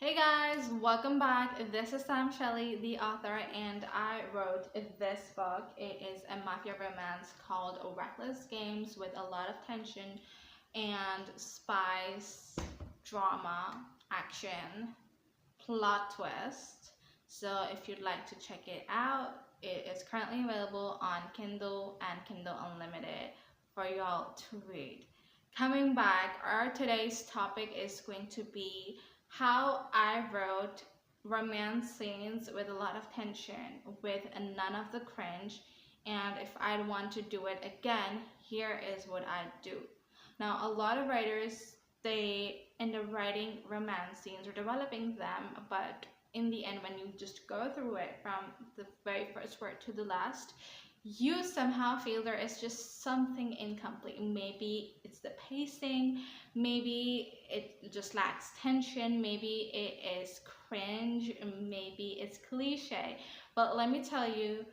Hey guys, welcome back. This is Sam Shelley, the author, and I wrote this book. It is a mafia romance called Reckless Games with a lot of tension and spice, drama, action, plot twist. So if you'd like to check it out, it is currently available on Kindle and Kindle Unlimited for y'all to read. Coming back, our today's topic is going to be how I wrote romance scenes with a lot of tension, with none of the cringe, and if I'd want to do it again, here is what I'd do. Now, a lot of writers, they end up writing romance scenes or developing them, but in the end, when you just go through it from the very first word to the last, you somehow feel there is just something incomplete. Maybe it's the pacing, maybe it just lacks tension, maybe it is cringe, maybe it's cliche. But let me tell you,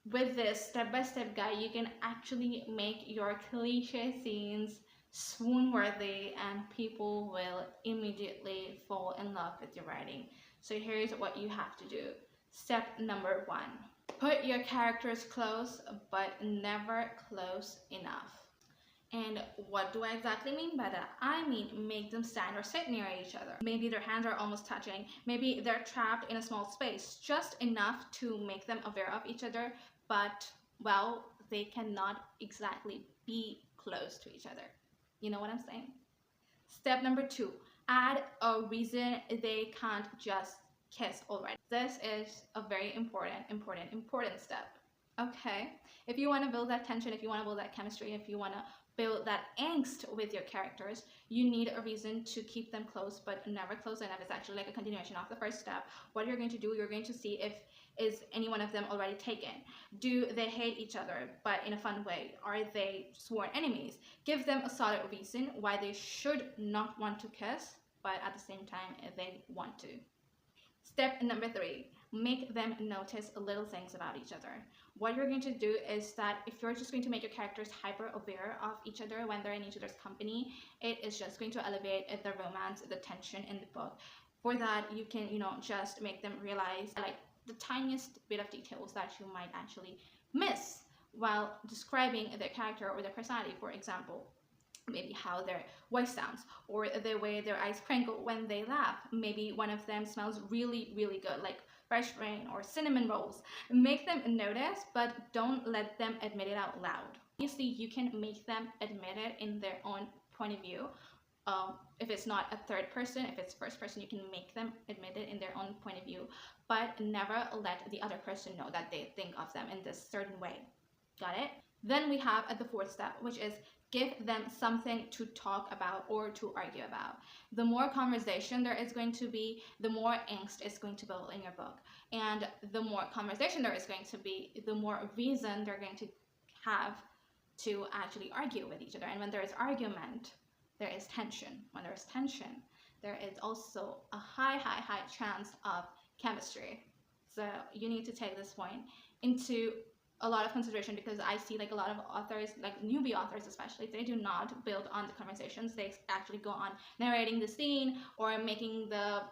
with this step-by-step guide, you can actually make your cliche scenes swoon-worthy and people will immediately fall in love with your writing. So here's what you have to do. Step number 1. Put your characters close, but never close enough. And what do I exactly mean by that? I mean, make them stand or sit near each other. Maybe their hands are almost touching. Maybe they're trapped in a small space, just enough to make them aware of each other, but, well, they cannot exactly be close to each other. You know what I'm saying? Step number 2, add a reason they can't just kiss already. This is a very important step. Okay, if you want to build that tension, if you want to build that chemistry, if you want to build that angst with your characters, you need a reason to keep them close but never close enough. It's actually like a continuation of the first step. What you're going to do, you're going to see if is any one of them already taken. Do they hate each other but in a fun way? Are they sworn enemies? Give them a solid reason why they should not want to kiss, but at the same time they want to. Step number 3, make them notice little things about each other. What you're going to do is that if you're just going to make your characters hyper aware of each other when they're in each other's company, it is just going to elevate the romance, the tension in the book. For that, you can, just make them realize like the tiniest bit of details that you might actually miss while describing their character or their personality. For example, maybe how their voice sounds or the way their eyes crinkle when they laugh. Maybe one of them smells really good, like fresh rain or cinnamon rolls. Make them notice, but don't let them admit it out loud. Obviously, you can make them admit it in their own point of view. If it's not a third person, if it's first person, you can make them admit it in their own point of view, but never let the other person know that they think of them in this certain way. Got it? Then we have the 4th step, which is give them something to talk about or to argue about. The more conversation there is going to be, the more angst is going to build in your book. And the more conversation there is going to be, the more reason they're going to have to actually argue with each other. And when there is argument, there is tension. When there is tension, there is also a high chance of chemistry. So you need to take this point into a lot of consideration, because I see like a lot of authors, like newbie authors especially, they do not build on the conversations. They actually go on narrating the scene or making the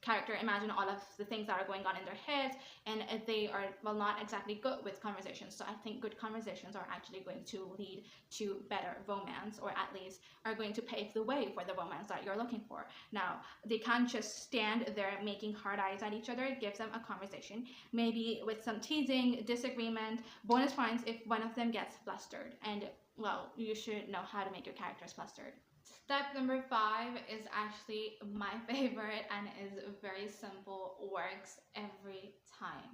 character imagine all of the things that are going on in their heads, and they are, well, not exactly good with conversations. So I think good conversations are actually going to lead to better romance, or at least are going to pave the way for the romance that you're looking for. Now, they can't just stand there making hard eyes at each other. Give them a conversation, maybe with some teasing, disagreement, bonus points if one of them gets flustered. And, well, you should know how to make your characters flustered. Step number 5 is actually my favorite and is very simple, works every time.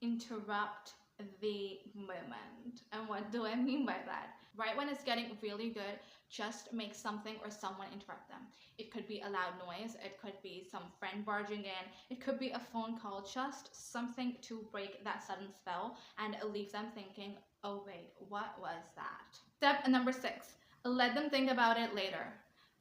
Interrupt the moment. And what do I mean by that? Right when it's getting really good, just make something or someone interrupt them. It could be a loud noise, it could be some friend barging in, it could be a phone call, just something to break that sudden spell and leave them thinking, oh wait, what was that? Step number 6. Let them think about it later.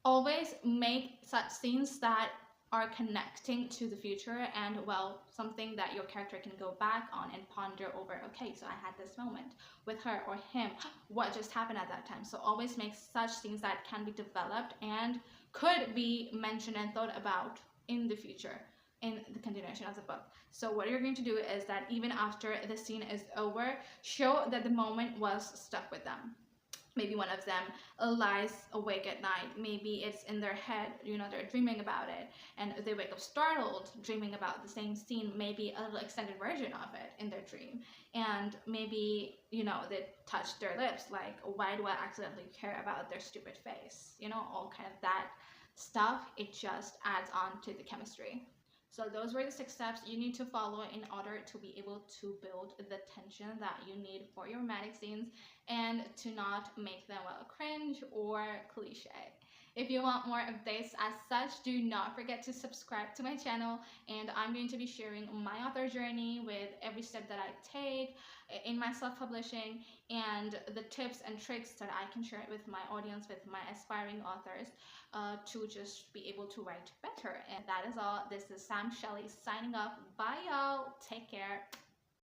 Always make such scenes that are connecting to the future and, well, something that your character can go back on and ponder over. Okay, so I had this moment with her or him. What just happened at that time? So always make such scenes that can be developed and could be mentioned and thought about in the future in the continuation of the book. So what you're going to do is that even after the scene is over, show that the moment was stuck with them. Maybe one of them lies awake at night. Maybe it's in their head, they're dreaming about it, and they wake up startled, dreaming about the same scene, maybe a little extended version of it in their dream. And maybe, they touch their lips, like, why do I accidentally care about their stupid face? All kind of that stuff. It just adds on to the chemistry. So those were the 6 steps you need to follow in order to be able to build the tension that you need for your romantic scenes and to not make them, well, cringe or cliche. If you want more updates as such, do not forget to subscribe to my channel, and I'm going to be sharing my author journey with every step that I take in my self-publishing and the tips and tricks that I can share with my audience, with my aspiring authors, to just be able to write better. And that is all. This is Sam Shelley signing off. Bye, y'all. Take care.